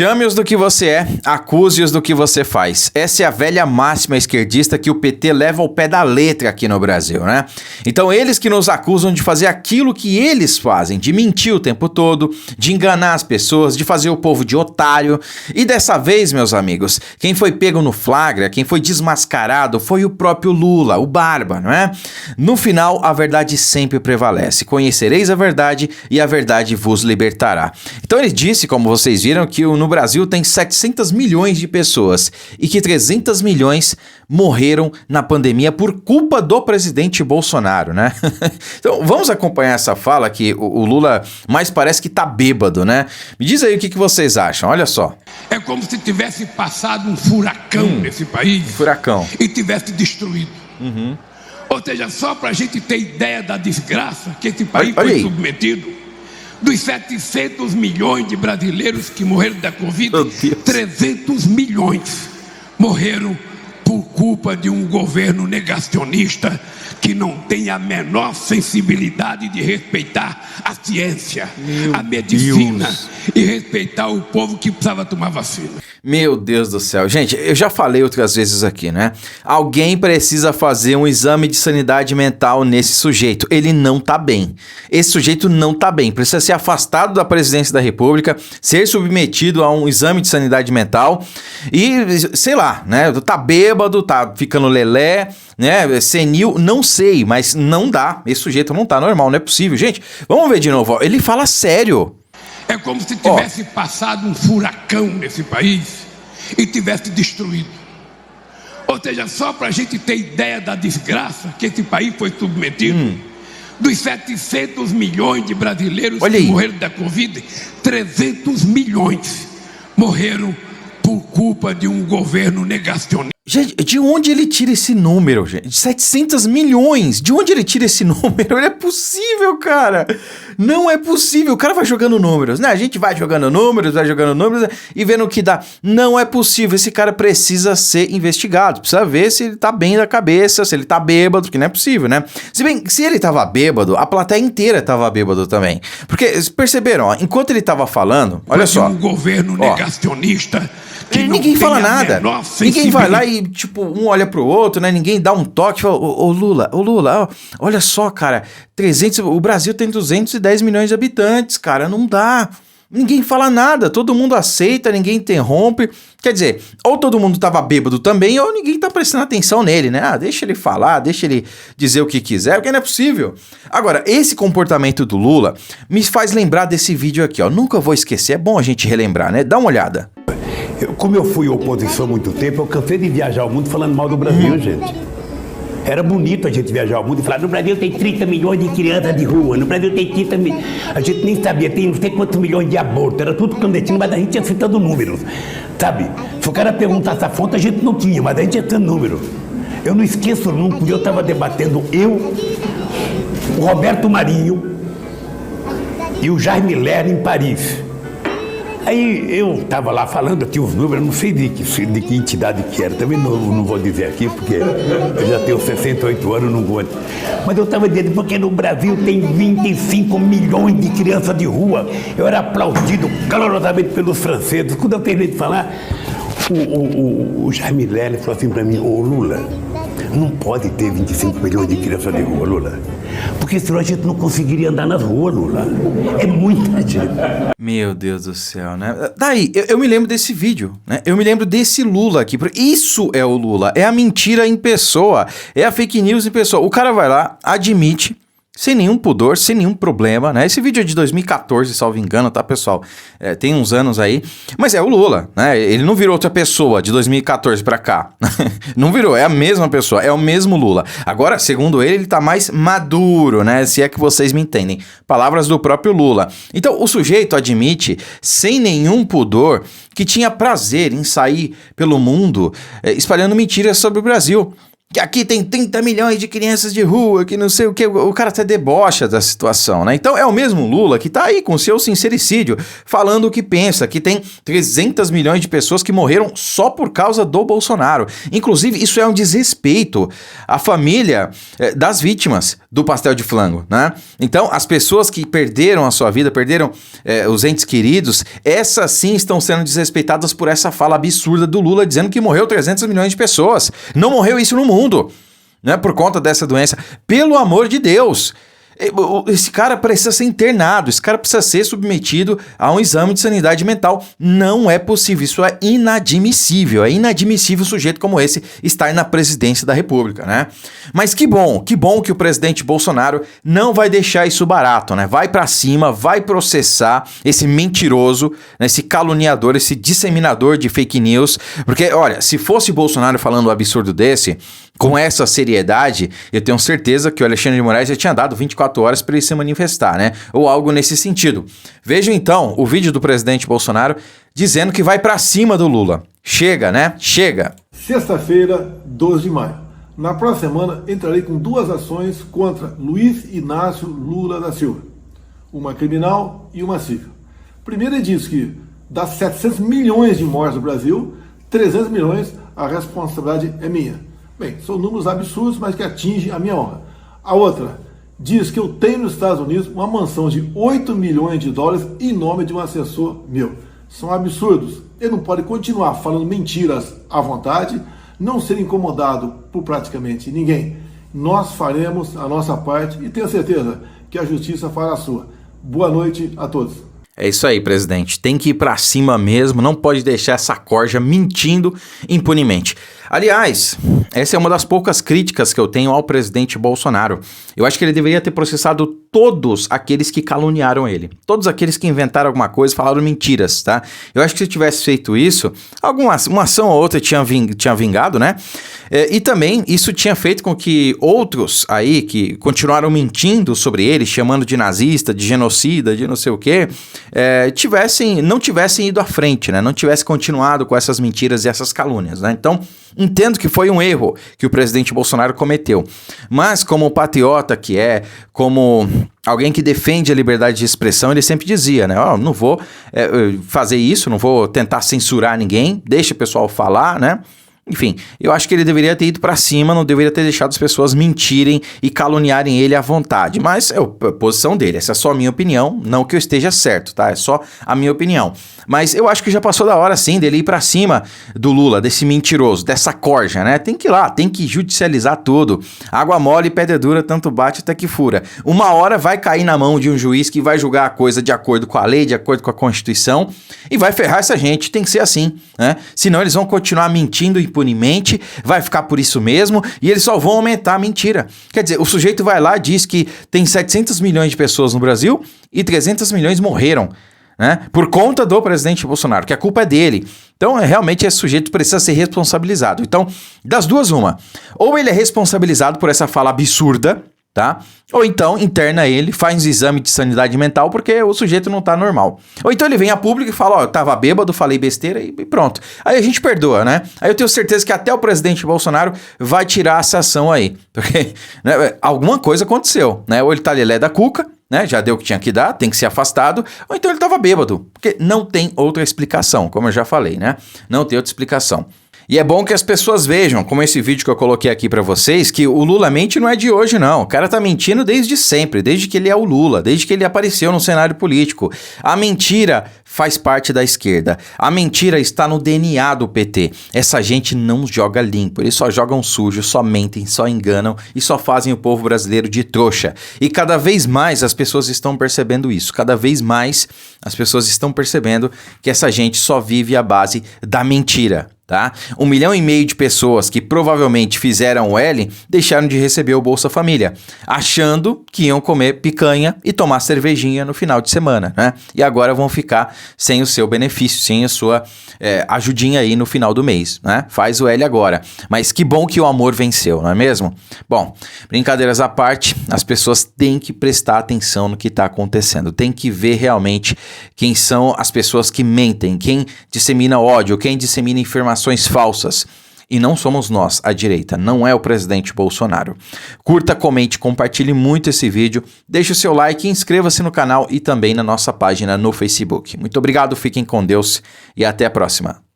Chame-os do que você é, acuse-os do que você faz. Essa é a velha máxima esquerdista que o PT leva ao pé da letra aqui no Brasil, né? Então eles que nos acusam de fazer aquilo que eles fazem, de mentir o tempo todo, de enganar as pessoas, de fazer o povo de otário. E dessa vez, meus amigos, quem foi pego no flagra, quem foi desmascarado foi o próprio Lula, o Barba, não é? No final, a verdade sempre prevalece. Conhecereis a verdade e a verdade vos libertará. Então ele disse, como vocês viram, que no Brasil tem 700 milhões de pessoas e que 300 milhões morreram na pandemia por culpa do presidente Bolsonaro, né? Então vamos acompanhar essa fala que o Lula mais parece que tá bêbado, né? Me diz aí o que vocês acham, olha só. É como se tivesse passado um furacão nesse país. Furacão. E tivesse destruído. Ou seja, só pra gente ter ideia da desgraça que esse país Olha foi aí. submetido. Dos 700 milhões de brasileiros que morreram da Covid, Meu Deus. 300 milhões morreram por culpa de um governo negacionista que não tem a menor sensibilidade de respeitar a ciência, a medicina e respeitar o povo que precisava tomar vacina. Meu Deus do céu. Gente, eu já falei outras vezes aqui, né? Alguém precisa fazer um exame de sanidade mental nesse sujeito. Ele não tá bem. Esse sujeito não tá bem. Precisa ser afastado da presidência da República, ser submetido a um exame de sanidade mental e, sei lá, né? Tá bêbado, tá ficando lelé, né? Senil, não sei, mas não dá. Esse sujeito não tá normal, não é possível. Gente, vamos ver de novo, ó. Ele fala sério. É como se tivesse passado um furacão nesse país e tivesse destruído. Ou seja, só para a gente ter ideia da desgraça que esse país foi submetido, dos 700 milhões de brasileiros Olha que aí. morreram da Covid, 300 milhões morreram por culpa de um governo negacionista. Gente, de onde ele tira esse número, gente? 700 milhões! De onde ele tira esse número? Não é possível, cara! Não é possível! O cara vai jogando números, né? A gente vai jogando números e vendo o que dá. Não é possível. Esse cara precisa ser investigado. Precisa ver se ele tá bem da cabeça, se ele tá bêbado, porque não é possível, né? Se bem, se ele tava bêbado, a plateia inteira tava bêbado também. Porque, perceberam, ó, enquanto ele tava falando, olha só. Um governo negacionista que não ninguém tem fala a nada. menor Ninguém vai lá sensibilidade. e, tipo, um olha pro outro, né? Ninguém dá um toque, fala, ô Lula, ó, olha só, cara, o Brasil tem 210 milhões de habitantes, cara, não dá. Ninguém fala nada, todo mundo aceita, ninguém interrompe. Quer dizer, ou todo mundo tava bêbado também, ou ninguém tá prestando atenção nele, né? Ah, deixa ele falar, deixa ele dizer o que quiser, porque não é possível. Agora, esse comportamento do Lula me faz lembrar desse vídeo aqui, ó. Nunca vou esquecer, é bom a gente relembrar, né? Dá uma olhada. Como eu fui oposição há muito tempo, eu cansei de viajar o mundo falando mal do Brasil, gente. Era bonito a gente viajar o mundo e falar, no Brasil tem 30 milhões de crianças de rua, no Brasil tem 30 milhões... A gente nem sabia, tem não sei quantos milhões de abortos, era tudo clandestino, mas a gente ia citando números, sabe? Se o cara perguntasse a fonte, a gente não tinha, mas a gente ia citando números. Eu não esqueço nunca, um dia eu estava debatendo, o Roberto Marinho e o Jaime Lerner em Paris. Aí eu estava lá falando aqui os números, não sei de que entidade que era, também não vou dizer aqui, porque eu já tenho 68 anos, não vou. Mas eu estava dizendo, porque no Brasil tem 25 milhões de crianças de rua. Eu era aplaudido calorosamente pelos franceses. Quando eu terminei de falar, o Jaime Lerner falou assim para mim, ô Lula, não pode ter 25 milhões de crianças de rua, Lula. Porque senão a gente não conseguiria andar nas ruas, Lula. É muita gente. Meu Deus do céu, né? Daí, eu me lembro desse vídeo, né? Eu me lembro desse Lula aqui. Isso é o Lula. É a mentira em pessoa. É a fake news em pessoa. O cara vai lá, admite, sem nenhum pudor, sem nenhum problema, né? Esse vídeo é de 2014, salvo engano, tá, pessoal? Tem uns anos aí. Mas é o Lula, né? Ele não virou outra pessoa de 2014 pra cá. Não virou, é a mesma pessoa, é o mesmo Lula. Agora, segundo ele tá mais maduro, né? Se é que vocês me entendem. Palavras do próprio Lula. Então, o sujeito admite, sem nenhum pudor, que tinha prazer em sair pelo mundo espalhando mentiras sobre o Brasil. que aqui tem 30 milhões de crianças de rua, que não sei o que, o cara até debocha da situação, né? Então é o mesmo Lula que tá aí com seu sincericídio, falando o que pensa, que tem 300 milhões de pessoas que morreram só por causa do Bolsonaro. Inclusive, isso é um desrespeito à família das vítimas do pastel de flango, né? Então, as pessoas que perderam a sua vida, perderam os entes queridos, essas sim estão sendo desrespeitadas por essa fala absurda do Lula, dizendo que morreu 300 milhões de pessoas. Não morreu isso no mundo, né, por conta dessa doença. Pelo amor de Deus, esse cara precisa ser internado, esse cara precisa ser submetido a um exame de sanidade mental. Não é possível, isso é inadmissível um sujeito como esse estar na presidência da República, né? Mas que bom que o presidente Bolsonaro não vai deixar isso barato, né? Vai pra cima, vai processar esse mentiroso, né, esse caluniador, esse disseminador de fake news, porque, olha, se fosse Bolsonaro falando um absurdo desse, com essa seriedade, eu tenho certeza que o Alexandre de Moraes já tinha dado 24 horas para ele se manifestar, né? Ou algo nesse sentido. Vejam então o vídeo do presidente Bolsonaro dizendo que vai para cima do Lula. Chega, né? Chega. Sexta-feira, 12 de maio. Na próxima semana, entrarei com 2 ações contra Luiz Inácio Lula da Silva. Uma criminal e uma civil. Primeiro, ele diz que das 700 milhões de mortes no Brasil, 300 milhões a responsabilidade é minha. Bem, são números absurdos, mas que atingem a minha honra. A outra diz que eu tenho nos Estados Unidos uma mansão de 8 milhões de dólares em nome de um assessor meu. São absurdos. Ele não pode continuar falando mentiras à vontade, não ser incomodado por praticamente ninguém. Nós faremos a nossa parte e tenho certeza que a justiça fará a sua. Boa noite a todos. É isso aí, presidente. Tem que ir pra cima mesmo, não pode deixar essa corja mentindo impunemente. Aliás, essa é uma das poucas críticas que eu tenho ao presidente Bolsonaro. Eu acho que ele deveria ter processado todos aqueles que caluniaram ele. Todos aqueles que inventaram alguma coisa, falaram mentiras, tá? Eu acho que se tivesse feito isso, uma ação ou outra tinha vingado, né? E também isso tinha feito com que outros aí que continuaram mentindo sobre ele, chamando de nazista, de genocida, de não sei o quê, não tivessem ido à frente, né? Não tivessem continuado com essas mentiras e essas calúnias, né? Então, entendo que foi um erro que o presidente Bolsonaro cometeu, mas como patriota que é, como alguém que defende a liberdade de expressão, ele sempre dizia, né, não vou fazer isso, não vou tentar censurar ninguém, deixa o pessoal falar, né? Enfim, eu acho que ele deveria ter ido pra cima, não deveria ter deixado as pessoas mentirem e caluniarem ele à vontade. Mas é a posição dele, essa é só a minha opinião, não que eu esteja certo, tá? É só a minha opinião. Mas eu acho que já passou da hora, sim, dele ir pra cima do Lula, desse mentiroso, dessa corja, né? Tem que ir lá, tem que judicializar tudo. Água mole e pedra dura, tanto bate até que fura. Uma hora vai cair na mão de um juiz que vai julgar a coisa de acordo com a lei, de acordo com a Constituição, e vai ferrar essa gente, tem que ser assim, né? Senão eles vão continuar mentindo impunemente, vai ficar por isso mesmo, e eles só vão aumentar a mentira. Quer dizer, o sujeito vai lá e diz que tem 700 milhões de pessoas no Brasil e 300 milhões morreram, né? Por conta do presidente Bolsonaro, que a culpa é dele. Então, realmente, esse sujeito precisa ser responsabilizado. Então, das duas, uma. Ou ele é responsabilizado por essa fala absurda, tá? Ou então interna ele, faz um exame de sanidade mental porque o sujeito não tá normal. Ou então ele vem a público e fala, eu tava bêbado, falei besteira e pronto. Aí a gente perdoa, né? Aí eu tenho certeza que até o presidente Bolsonaro vai tirar essa ação aí. Porque, né, alguma coisa aconteceu, né? Ou ele tá lelé da cuca, né? Já deu o que tinha que dar, tem que ser afastado. Ou então ele tava bêbado, porque não tem outra explicação, como eu já falei, né? Não tem outra explicação. E é bom que as pessoas vejam, como esse vídeo que eu coloquei aqui pra vocês, que o Lula mente não é de hoje não. O cara tá mentindo desde sempre, desde que ele é o Lula, desde que ele apareceu no cenário político. A mentira faz parte da esquerda. A mentira está no DNA do PT. Essa gente não joga limpo, eles só jogam sujo, só mentem, só enganam e só fazem o povo brasileiro de trouxa. E cada vez mais as pessoas estão percebendo isso. Cada vez mais as pessoas estão percebendo que essa gente só vive à base da mentira. Tá? 1,5 milhão de pessoas que provavelmente fizeram o L deixaram de receber o Bolsa Família, achando que iam comer picanha e tomar cervejinha no final de semana, né? E agora vão ficar sem o seu benefício, sem a sua ajudinha aí no final do mês, né? Faz o L agora. Mas que bom que o amor venceu, não é mesmo? Bom, brincadeiras à parte, as pessoas têm que prestar atenção no que está acontecendo, tem que ver realmente quem são as pessoas que mentem, quem dissemina ódio, quem dissemina informações falsas. E não somos nós, a direita, não é o presidente Bolsonaro. Curta, comente, compartilhe muito esse vídeo, deixe o seu like, inscreva-se no canal e também na nossa página no Facebook. Muito obrigado, fiquem com Deus e até a próxima.